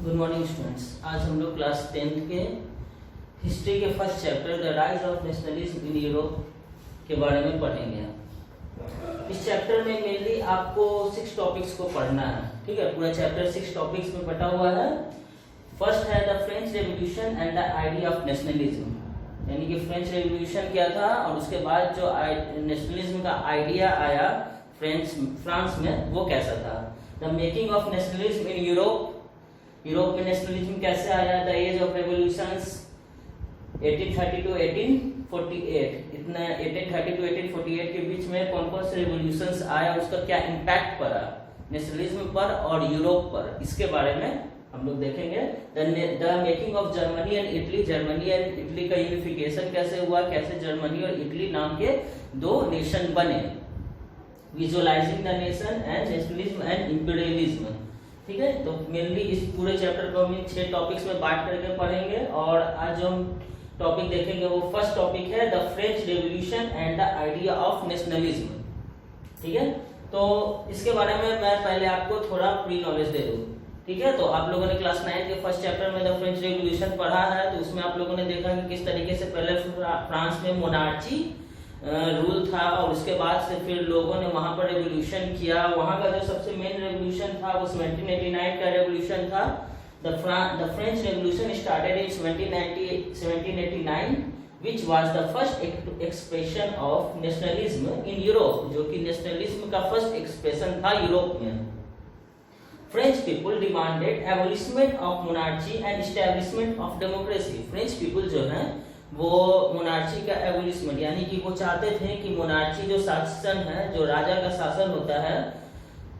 Good morning students. आज हम लोग क्लास 10th के हिस्ट्री के first chapter the rise of nationalism in Europe के बारे में पढ़ेंगे। इस चैप्टर में मेनली आपको 6 टॉपिक्स को पढ़ना है। ठीक है, पूरा चैप्टर 6 टॉपिक्स में बटा हुआ है। फर्स्ट है the French revolution and the idea of nationalism, यानी कि फ्रेंच रेवोल्यूशन क्या था और उसके बाद जो नेशनलिज्म का आइडिया आया फ्रांस में वो कैसा था। The making of nationalism in Europe में नेशनलिज्म कैसे आया। The age of revolutions 1830 to 1848, इतना 1830 टू 1848 के बीच में कौन कौन से रेवोल्यूशंस आया, उसका क्या इम्पैक्ट पड़ा नेशनलिज्म पर और यूरोप पर, इसके बारे में हम लोग देखेंगे। The making of Germany and Italy, Germany and Italy का यूनिफिकेशन कैसे हुआ, कैसे जर्मनी और इटली नाम के 2 नेशन बने। Visualising the nation and nationalism and imperialism. ठीक है, तो मेनली इस पूरे चैप्टर को हम 6 टॉपिक्स में बांट करके पढ़ेंगे और आज जो हम टॉपिक देखेंगे वो फर्स्ट टॉपिक है the French revolution and the idea of nationalism. ठीक है, तो इसके बारे में मैं पहले आपको थोड़ा प्री नॉलेज दे दूं। ठीक है, तो आप लोगों ने क्लास 9 के फर्स्ट चैप्टर में द फ्रेंच रेवोल्यूशन पढ़ा है, तो उसमें आप लोगों ने देखा कि किस तरीके से पहले फ्रांस में मोनार्ची रूल था और उसके बाद से फिर लोगों ने वहां पर रेवोल्यूशन किया। वहां का जो सबसे मेन रेवोल्यूशन था वो 1789 का रेवोल्यूशन था। The French revolution started in 1789 which was the first expression of nationalism in Europe, जो कि नेशनलिज्म का फर्स्ट एक्सप्रेशन था यूरोप में। French people demanded abolishment of monarchy and establishment of democracy। French people जो हैं वो monarchy का एबोलिशमेंट, यानी कि वो चाहते थे कि मोनार्ची जो शासन है, जो राजा का शासन होता है,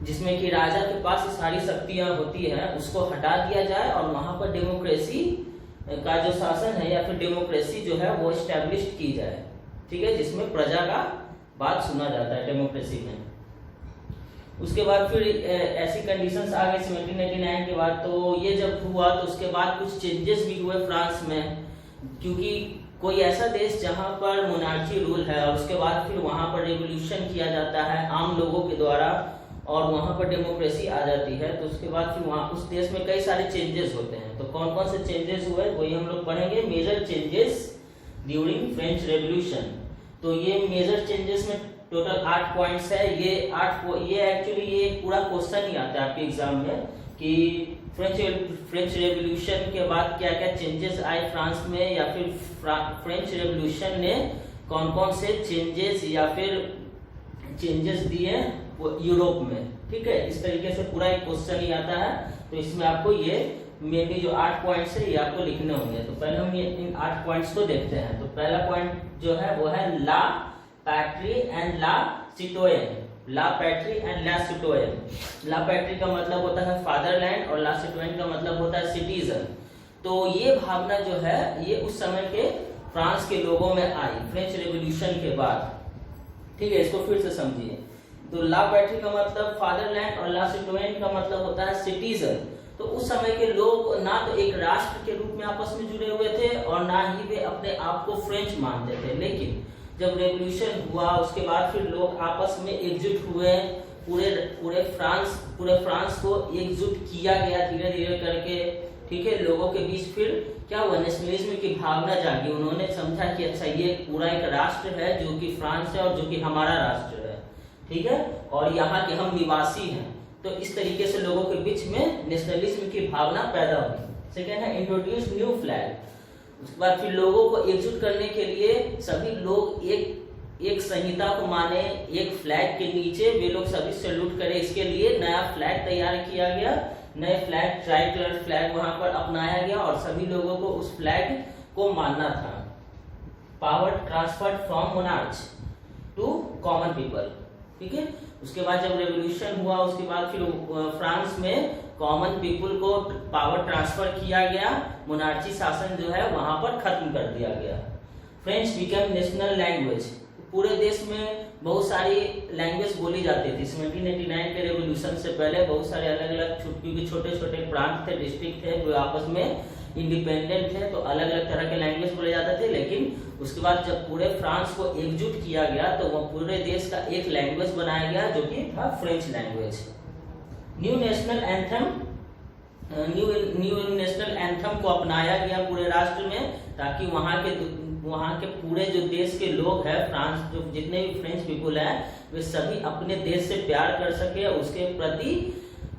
जिसमें कि राजा के पास सारी शक्तियां होती हैं, उसको हटा दिया जाए और वहां पर डेमोक्रेसी का जो शासन है या फिर डेमोक्रेसी जो है वो एस्टेब्लिश की जाए। ठीक है, जिसमें प्रजा का बात सुना जाता है डेमोक्रेसी में। उसके बाद फिर ऐसी कंडीशंस आ गई 1789 के बाद। तो ये जब हुआ तो उसके बाद कुछ चेंजेस भी हुए फ्रांस में, क्योंकि कोई ऐसा देश जहां पर मोनार्ची रूल है और उसके बाद फिर वहां पर रेवोल्यूशन किया जाता है आम लोगों के द्वारा और वहां पर डेमोक्रेसी आ जाती है, तो उसके बाद फिर वहां उस देश में कई सारे चेंजेस होते हैं। तो कौन कौन से चेंजेस हुए वही हम लोग पढ़ेंगे। Major changes during French revolution, तो ये मेजर चेंजेस में टोटल 8 पॉइंट्स है। ये एक्चुअली ये पूरा क्वेश्चन ही आता है आपके एग्जाम में कि फ्रेंच रेवोल्यूशन के बाद क्या क्या चेंजेस आए फ्रांस में, या फिर फ्रेंच रेवोल्यूशन ने कौन कौन से चेंजेस या फिर चेंजेस दिए यूरोप में। ठीक है, इस तरीके से पूरा एक क्वेश्चन ही आता है। तो इसमें आपको ये मेनली जो 8 पॉइंट्स है ये आपको लिखने होंगे। तो पहले हम ये इन 8 पॉइंट्स को देखते हैं। तो पहला पॉइंट जो है वो है ला पैट्री एंड ला सिटोयन। ला पैट्री एंड ला सिटोयन। ला पैट्री का मतलब होता है फादरलैंड और ला सिटोयन का मतलब होता है सिटीजन। तो ये भावना जो है ये उस समय के फ्रांस के लोगों में आई फ्रेंच रेवोल्यूशन के बाद। ठीक है, इसको फिर से समझिए। तो ला पैट्री का मतलब फादरलैंड और ला सिटोयन का मतलब होता है सिटीजन। तो उस समय के लोग ना तो एक राष्ट्र के रूप में आपस में जुड़े हुए थे और ना ही वे अपने आप को फ्रेंच मानते थे। लेकिन जब रेवोल्यूशन हुआ उसके बाद फिर लोग आपस में एकजुट हुए, पूरे फ्रांस को एकजुट किया गया धीरे धीरे करके। ठीक है, लोगों के बीच फिर क्या हुआ, नेशनलिज्म की भावना जागी। उन्होंने समझा कि अच्छा ये पूरा एक राष्ट्र है जो कि फ्रांस है और जो कि हमारा राष्ट्र है। ठीक है, और यहाँ के हम निवासी हैं। तो इस तरीके से लोगों के बीच में नेशनलिज्म की भावना पैदा हुई। सेकेंड है इंट्रोड्यूस न्यू फ्लैग। उसके बाद फिर लोगों को एकजुट करने के लिए सभी लोग एक संहिता को माने, एक फ्लैग के नीचे वे लोग सभी सैल्यूट करें, इसके लिए नया फ्लैग तैयार किया गया। नए फ्लैग, ट्राई कलर फ्लैग वहां पर अपनाया गया और सभी लोगों को उस फ्लैग को मानना था। Power transfer from monarch to common people. ठीक है, उसके बाद जब रेवोल्यूशन हुआ उसके बाद फिर फ्रांस में कॉमन पीपल को पावर ट्रांसफर किया गया, मोनार्ची शासन जो है वहां पर खत्म कर दिया गया। French become national language. पूरे देश में बहुत सारी लैंग्वेज बोली जाती थी। 1789 के रेवोल्यूशन से पहले बहुत सारे अलग अलग, क्योंकि छोटे छोटे प्रांत थे, डिस्ट्रिक्ट थे, जो आपस में इंडिपेंडेंट थे, तो अलग अलग तरह के लैंग्वेज बोले जाते थे। लेकिन उसके बाद जब पूरे फ्रांस को एकजुट किया गया तो वह पूरे देश का एक लैंग्वेज बनाया गया जो कि था French language. New national anthem new national anthem को अपनाया गया पूरे राष्ट्र में, ताकि वहाँ के पूरे जो देश के लोग हैं, फ्रांस जो जितने भी फ्रेंच पीपुल हैं, वे सभी अपने देश से प्यार कर सके, उसके प्रति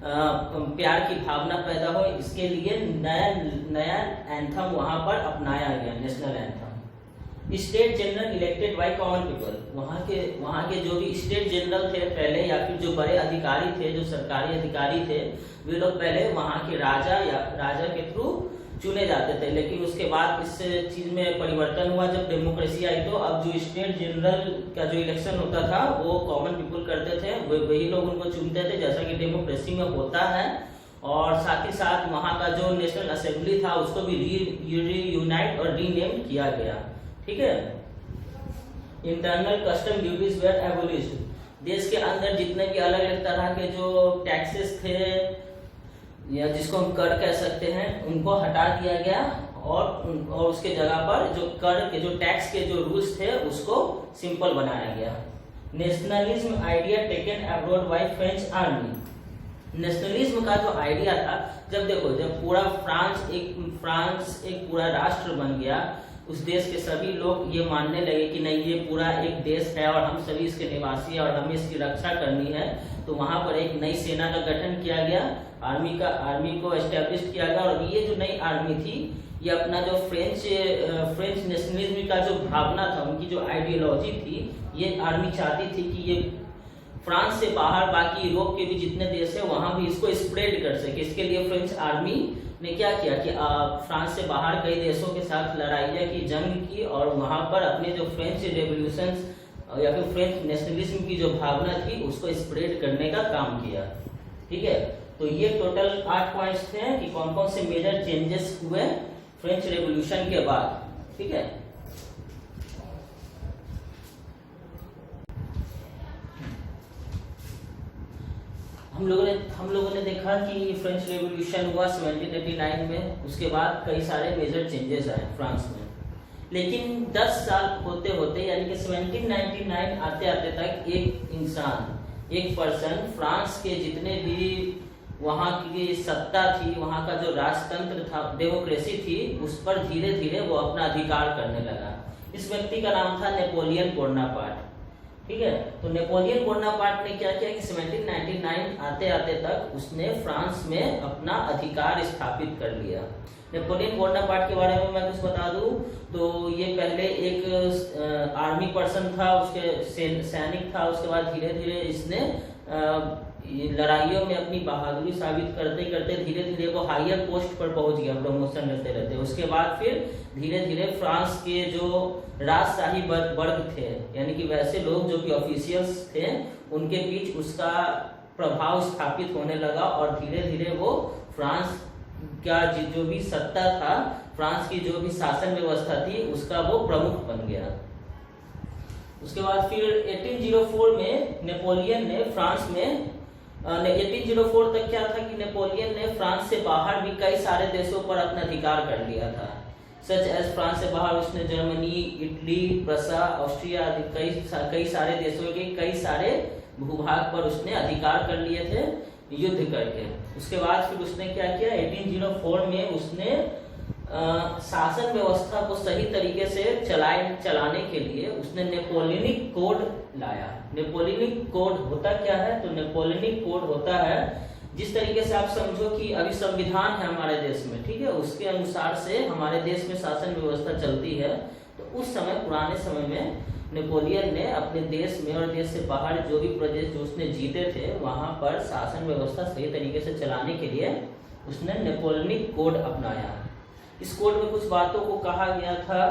प्यार की भावना पैदा हो। इसके लिए नया एंथम वहाँ पर अपनाया गया, national anthem. State general elected by common people, वहाँ के जो भी स्टेट जनरल थे पहले, या फिर जो बड़े अधिकारी थे, जो सरकारी अधिकारी थे, वे लोग पहले वहाँ के राजा के थ्रू चुने जाते थे। लेकिन उसके बाद इस चीज में परिवर्तन हुआ, जब डेमोक्रेसी आई तो अब जो स्टेट जनरल का जो इलेक्शन होता था वो कॉमन पीपल करते थे, वही लोग उनको चुनते थे, जैसा कि डेमोक्रेसी में होता है। और साथ ही साथ वहाँ का जो नेशनल असेंबली था उसको भी रीयूनाइट और रीनेम किया गया। ठीक है। Internal custom duties were abolished, देश के अंदर जितने भी अलग अलग तरह के जो टैक्सेस थे, या जिसको हम कर कह सकते हैं, उनको हटा दिया गया, और उसके जगह पर जो कर के जो टैक्स के जो रूल्स थे उसको सिंपल बनाया गया। Nationalism idea taken abroad by French army, nationalism का जो आइडिया था, जब पूरा फ्रांस एक पूरा राष्ट्र बन गया, उस देश के सभी लोग ये मानने लगे कि नहीं, ये पूरा एक देश है और हम सभी इसके निवासी हैं और हमें इसकी रक्षा करनी है, तो वहां पर एक नई सेना का गठन किया गया, आर्मी को एस्टेब्लिश किया गया। और ये जो नई आर्मी थी, ये अपना जो फ्रेंच नेशनलिज्म का जो भावना था, उनकी जो आइडियोलॉजी थी, ये आर्मी चाहती थी कि ये फ्रांस से बाहर बाकी यूरोप के भी जितने देश है वहां भी इसको स्प्रेड कर सके। इसके लिए फ्रेंच आर्मी ने क्या किया कि फ्रांस से बाहर कई देशों के साथ लड़ाइयाँ की, जंग की, और वहां पर अपने जो फ्रेंच रेवोल्यूशन या फिर फ्रेंच नेशनलिज्म की जो भावना थी उसको स्प्रेड करने का काम किया। ठीक है, तो ये टोटल 8 पॉइंट्स थे कि कौन कौन से मेजर चेंजेस हुए फ्रेंच रेवोल्यूशन के बाद। ठीक है, हम लोगों ने देखा कि फ्रेंच रेवोल्यूशन हुआ 1789 में, उसके बाद कई सारे मेजर चेंजेस आए फ्रांस में। लेकिन 10 साल होते होते, यानी कि 1799 आते आते तक एक पर्सन फ्रांस के जितने भी वहाँ की सत्ता थी, वहाँ का जो राजतंत्र था, डेमोक्रेसी थी, उस पर धीरे धीरे वो अपना अधिकार करने लगा। इस व्यक्ति का नाम था नेपोलियन बोनापार्ट। ठीक है, तो नेपोलियन बोनापार्ट ने क्या किया कि 1799 आते आते तक उसने फ्रांस में अपना अधिकार स्थापित कर लिया। नेपोलियन बोनापार्ट के बारे में मैं कुछ बता दूं तो ये पहले एक आर्मी पर्सन था, उसके सैनिक था, उसके बाद धीरे धीरे इसने लड़ाइयों में अपनी बहादुरी साबित करते करते धीरे धीरे वो हायर पोस्ट पर पहुंच गया, प्रमोशन लेते रहते। उसके बाद फिर धीरे धीरे फ्रांस के जो राजशाही वर्ग थे, यानी कि वैसे लोग जो कि ऑफिशियल्स थे, उनके बीच उसका प्रभाव स्थापित होने लगा और धीरे धीरे वो फ्रांस का जो भी सत्ता था, फ्रांस की जो भी शासन व्यवस्था थी, उसका वो प्रमुख बन गया। उसके बाद फिर 1804 में नेपोलियन ने फ्रांस में 1804 तक क्या था कि नेपोलियन ने फ्रांस से बाहर भी कई सारे देशों पर अपना अधिकार कर लिया था। सच एज फ्रांस से बाहर उसने जर्मनी, इटली, प्रसा, ऑस्ट्रिया आदि कई सारे देशों के कई सारे भूभाग पर उसने अधिकार कर लिए थे युद्ध करके। उसके बाद फिर उसने क्या किया, 1804 में उसने शासन व्यवस्था को सही तरीके से चलाने के लिए उसने नेपोलियनिक कोड लाया। नेपोलियनिक कोड होता क्या है, तो नेपोलियनिक कोड होता है, जिस तरीके से आप समझो कि अभी संविधान है हमारे देश में, ठीक है, उसके अनुसार से हमारे देश में शासन व्यवस्था चलती है। तो उस समय, पुराने समय में नेपोलियन ने अपने देश में और देश से बाहर जो भी प्रदेश जो उसने जीते थे, वहां पर शासन व्यवस्था सही तरीके से चलाने के लिए उसने नेपोलियनिक कोड अपनाया। इस कोड में कुछ बातों को कहा गया था,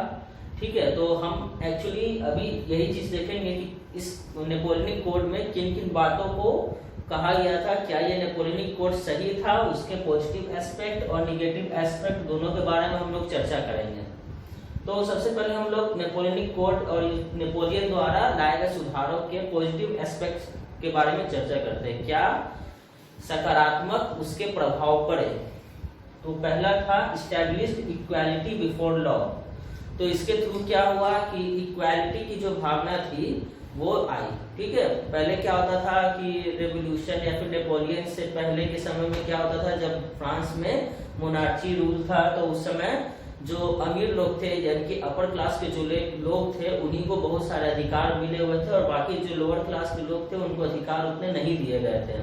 ठीक है, तो हम एक्चुअली अभी यही चीज देखेंगे कि इस नेपोलियनिक कोड में किन किन बातों को कहा गया था, क्या ये नेपोलियनिक कोड सही था, उसके पॉजिटिव एस्पेक्ट और निगेटिव एस्पेक्ट दोनों के बारे में हम लोग चर्चा करेंगे। तो सबसे पहले हम लोग नेपोलियनिक कोड और नेपोलियन द्वारा लाए गए सुधारों के पॉजिटिव एस्पेक्ट के बारे में चर्चा करते हैं, क्या सकारात्मक उसके प्रभाव पड़े। तो पहला था इस्टेब्लिश्ड इक्वालिटी बिफोर लॉ। तो इसके थ्रू क्या हुआ कि इक्वालिटी की जो भावना थी वो आई। ठीक है, पहले क्या होता था कि रेवोल्यूशन या फिर नेपोलियन से पहले के समय में क्या होता था, जब फ्रांस में मोनार्ची रूल था तो उस समय जो अमीर लोग थे यानी कि अपर क्लास के जो लोग थे उन्हीं को बहुत सारे अधिकार मिले हुए थे और बाकी जो लोअर क्लास के लोग थे उनको अधिकार उतने नहीं दिए गए थे।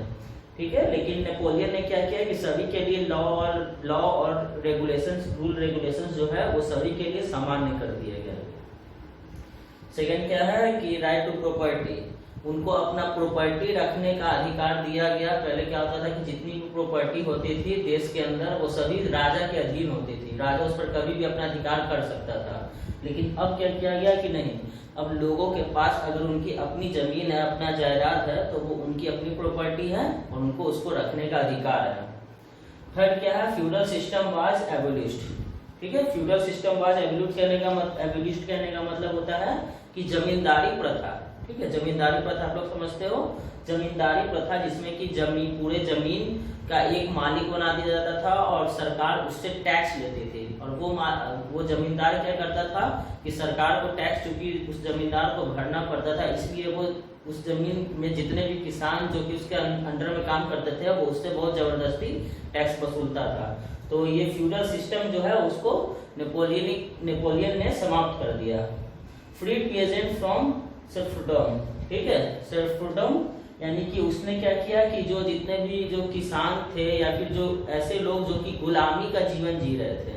ठीक है, लेकिन नेपोलियन ने क्या किया कि सभी के लिए लॉ और रेगुलेशंस, रूल रेगुलेशंस जो है वो सभी के लिए सामान्य कर दिए गए। सेकंड क्या है कि राइट टू प्रॉपर्टी, उनको अपना प्रॉपर्टी रखने का अधिकार दिया गया। पहले क्या होता था कि जितनी भी प्रॉपर्टी होती थी देश के अंदर वो सभी राजा के अधीन होती थी, राजा उस पर कभी भी अपना अधिकार कर सकता था। लेकिन अब क्या किया गया कि नहीं, अब लोगों के पास अगर उनकी अपनी जमीन है, अपना जायदाद है, तो वो उनकी अपनी प्रॉपर्टी है और उनको उसको रखने का अधिकार है। थर्ड क्या है, फ्यूडल सिस्टम वाज एबोलिश्ड। ठीक है, फ्यूडल सिस्टम वाज एबोलिश्ड कहने का मतलब होता है कि जमींदारी प्रथा। ठीक है, जमींदारी प्रथा आप लोग समझते हो, जमींदारी प्रथा जिसमें कि पूरे जमीन का एक मालिक बना दिया जाता था और सरकार उससे टैक्स लेती थी। और वो जमींदार क्या करता था कि सरकार को टैक्स चूंकि उस जमींदार को भरना पड़ता था, इसलिए वो उस जमीन में जितने भी किसान जो कि उसके अंडर में काम करते थे वो उससे बहुत जबरदस्ती टैक्स वसूलता था। तो ये फ्यूडल सिस्टम जो है उसको नेपोलियन ने समाप्त कर दिया। Freed peasant from serfdom. ठीक है, सर्फडम यानी कि उसने क्या किया कि जो जितने भी जो किसान थे या फिर जो ऐसे लोग जो कि गुलामी का जीवन जी रहे थे,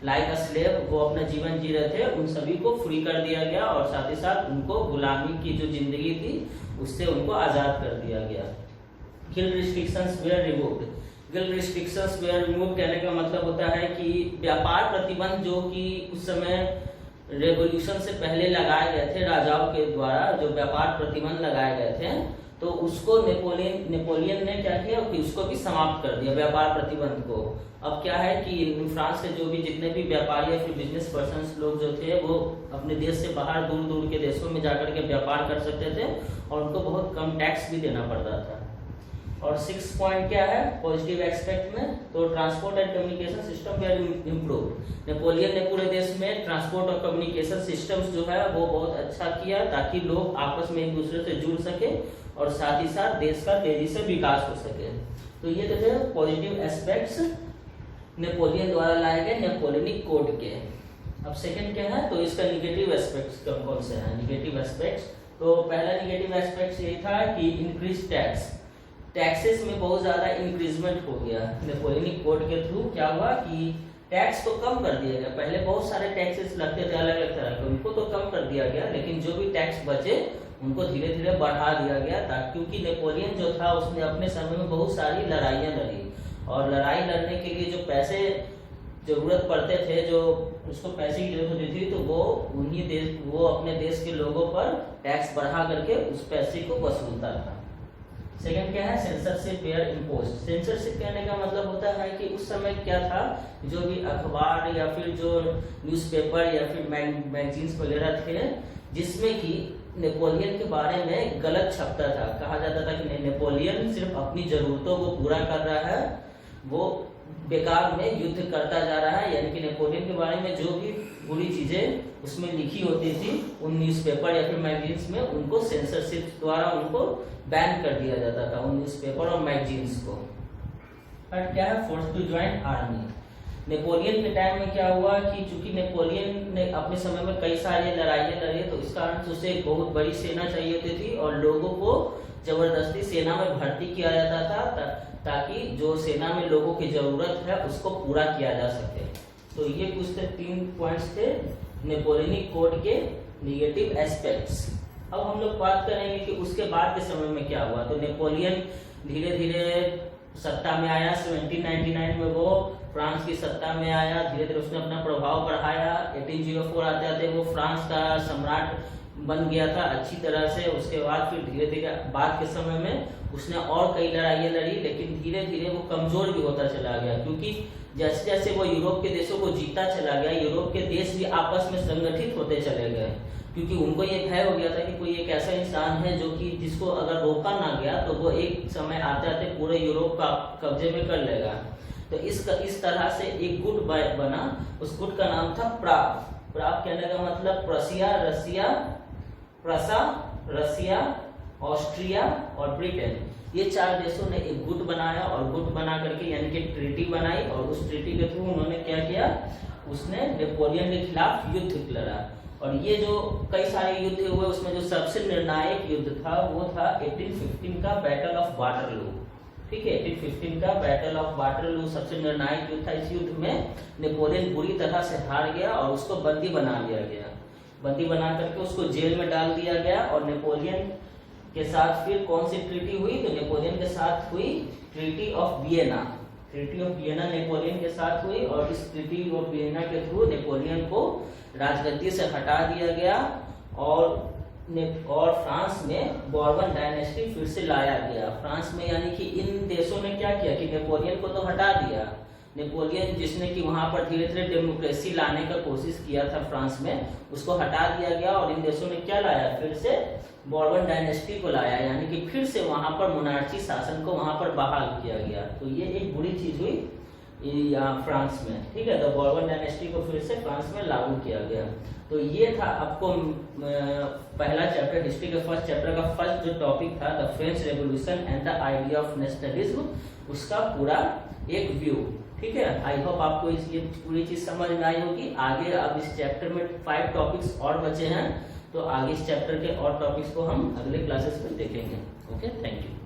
लाइक अ स्लेव, वो अपना जीवन जी रहे थे, उन सभी को फ्री कर दिया गया और साथ ही साथ उनको गुलामी की जो जिंदगी थी उससे उनको आजाद कर दिया गया। Guild restrictions were removed. Guild restrictions were removed कहने का मतलब होता है कि व्यापार प्रतिबंध जो कि उस समय रेवोल्यूशन से पहले लगाए गए थे राजाओं के द्वारा, जो व्यापार प्रतिबंध लगाए गए थे, तो उसको नेपोलियन ने क्या किया कि उसको भी समाप्त कर दिया, व्यापार प्रतिबंध को। अब क्या है कि फ्रांस के जो भी जितने भी व्यापारी या फिर बिजनेस पर्सन्स लोग जो थे वो अपने देश से बाहर दूर दूर के देशों में जाकर के व्यापार कर सकते थे और उनको बहुत कम टैक्स भी देना पड़ता था। और 6 पॉइंट क्या है पॉजिटिव एस्पेक्ट में, तो transport and communication system were improve. Napoleon ने पूरे देश में ट्रांसपोर्ट और कम्युनिकेशन सिस्टम्स जो है वो बहुत अच्छा किया ताकि लोग आपस में एक दूसरे से जुड़ सके और साथ ही साथ देश का तेजी से विकास हो सके। तो ये तो थे पॉजिटिव एस्पेक्ट्स नेपोलियन द्वारा लाए गए नेपोलियनिक कोड के। अब सेकंड क्या है, तो इसका निगेटिव एस्पेक्ट्स कौन से हैं। निगेटिव एस्पेक्ट्स, तो पहला निगेटिव एस्पेक्ट ये था कि इंक्रीज टैक्स, टैक्सेस में बहुत ज्यादा इंक्रीजमेंट हो गया। नेपोलियनिक कोड के थ्रू क्या हुआ कि टैक्स तो कम कर दिया गया, पहले बहुत सारे टैक्सेस लगते थे अलग अलग तरह के, उनको तो कम कर दिया गया, लेकिन जो भी टैक्स बचे उनको धीरे धीरे बढ़ा दिया गया था। क्योंकि नेपोलियन जो था उसने अपने समय में बहुत सारी लड़ाइयाँ लड़ी और लड़ाई लड़ने के लिए जो पैसे जरूरत पड़ते थे, जो उसको पैसे की जरूरत होती थी, तो वो अपने देश के लोगों पर टैक्स बढ़ा करके उस पैसे को वसूलता था। सेकंड क्या है, सेंसरशिप वेयर इम्पोज्ड। सेंसरशिप कहने का मतलब होता है कि उस समय क्या था, जो भी अखबार या फिर जो न्यूज़पेपर या फिर मैगजीन्स वगैरह थे जिसमें कि नेपोलियन के बारे में गलत छपता था, कहा जाता था कि नेपोलियन सिर्फ अपनी जरूरतों को पूरा कर रहा है, वो बेकार में युद्ध करता जा रहा है, यानी कि नेपोलियन के बारे में जो भी बुरी चीजें उसमें लिखी होती थी उन न्यूज़पेपर या फिर मैगजीन्स में, उनको सेंसरशिप द्वारा उनको बैन कर दिया जाता था, उन न्यूज़पेपर और मैगजीन्स को। और क्या है, force to join army. Napoleon के टाइम में क्या हुआ कि चूंकि नेपोलियन ने अपने समय में कई सारी लड़ाइयाँ लड़ी, तो इस कारण से उसे एक बहुत बड़ी सेना चाहिए होती थी और लोगों को जबरदस्ती सेना में भर्ती किया जाता था ताकि जो सेना में लोगों की जरूरत है उसको पूरा किया जा सके। तो ये कुछ 3 पॉइंट्स थे नेपोलियनिक कोड के निगेटिव एस्पेक्ट्स। अब हम लोग बात करेंगे कि उसके बाद के समय में क्या हुआ। तो नेपोलियन धीरे धीरे सत्ता में आया, 1799 में वो फ्रांस की सत्ता में आया, धीरे धीरे उसने अपना प्रभाव बढ़ाया। 1804 आते आते वो फ्रांस का सम्राट बन गया था अच्छी तरह से। उसके बाद फिर धीरे धीरे बाद के समय में उसने और कई लड़ाइयाँ लड़ी, लेकिन धीरे धीरे वो कमजोर भी होता चला गया, क्योंकि जैसे जैसे वो यूरोप के देशों को जीता चला गया, यूरोप के देश भी आपस में संगठित होते चले गए, क्योंकि उनको ये भय हो गया था कि कोई एक ऐसा इंसान है जो कि जिसको अगर रोका ना गया तो वो एक समय आते आते पूरे यूरोप का कब्जे में कर लेगा। तो इस तरह से एक गुट बना, उस गुट का नाम था प्राग। प्राग कहने का मतलब प्रसिया, रसिया, प्रसा रसिया, ऑस्ट्रिया और ब्रिटेन, ये 4 देशों ने एक गुट बनाया और गुट बना करके यानी कि ट्रीटी बनाई और उस ट्रीटी के थ्रू उन्होंने क्या किया, उसने नेपोलियन के खिलाफ युद्ध लड़ा। और ये जो कई सारे युद्ध हुए उसमें जो सबसे निर्णायक युद्ध था वो था 1815 का बैटल ऑफ वाटरलू। ठीक है, 1815 का बैटल ऑफ वाटरलू सबसे निर्णायक युद्ध था। इस युद्ध में नेपोलियन बुरी तरह से हार गया और उसको बंदी बना लिया गया। बंदी बना करके उसको जेल में डाल दिया गया और नेपोलियन के साथ फिर कौन सी ट्रीटी हुई, तो नेपोलियन के साथ हुई treaty of Vienna. Treaty of Vienna Napoleon के साथ हुई और इस ट्रीटी ऑफ वियना के थ्रू नेपोलियन को राजगद्दी से हटा दिया गया और फ्रांस में बोर्बन डायनेस्टी फिर से लाया गया। फ्रांस में यानी कि इन देशों ने क्या किया कि नेपोलियन को तो हटा दिया, नेपोलियन जिसने कि वहां पर धीरे धीरे डेमोक्रेसी लाने का कोशिश किया था फ्रांस में, उसको हटा दिया गया और इन देशों ने क्या लाया, फिर से बोर्बन डायनेस्टी को लाया, यानी कि फिर से वहां पर मोनार्ची शासन को वहां पर बहाल किया गया। तो ये एक बुरी चीज हुई फ्रांस में। ठीक है, तो बोर्बन डायनेस्टी को फिर से फ्रांस में लागू किया गया। तो ये था आपको पहला चैप्टर, हिस्ट्री के फर्स्ट चैप्टर का फर्स्ट जो टॉपिक था the French revolution and the idea of nationalism, उसका पूरा एक व्यू। ठीक है, आई होप आपको ये पूरी चीज समझ में आई होगी। आगे अब इस चैप्टर में 5 टॉपिक्स और बचे हैं, तो आगे इस चैप्टर के और टॉपिक्स को हम अगले क्लासेस में देखेंगे। Okay, thank you.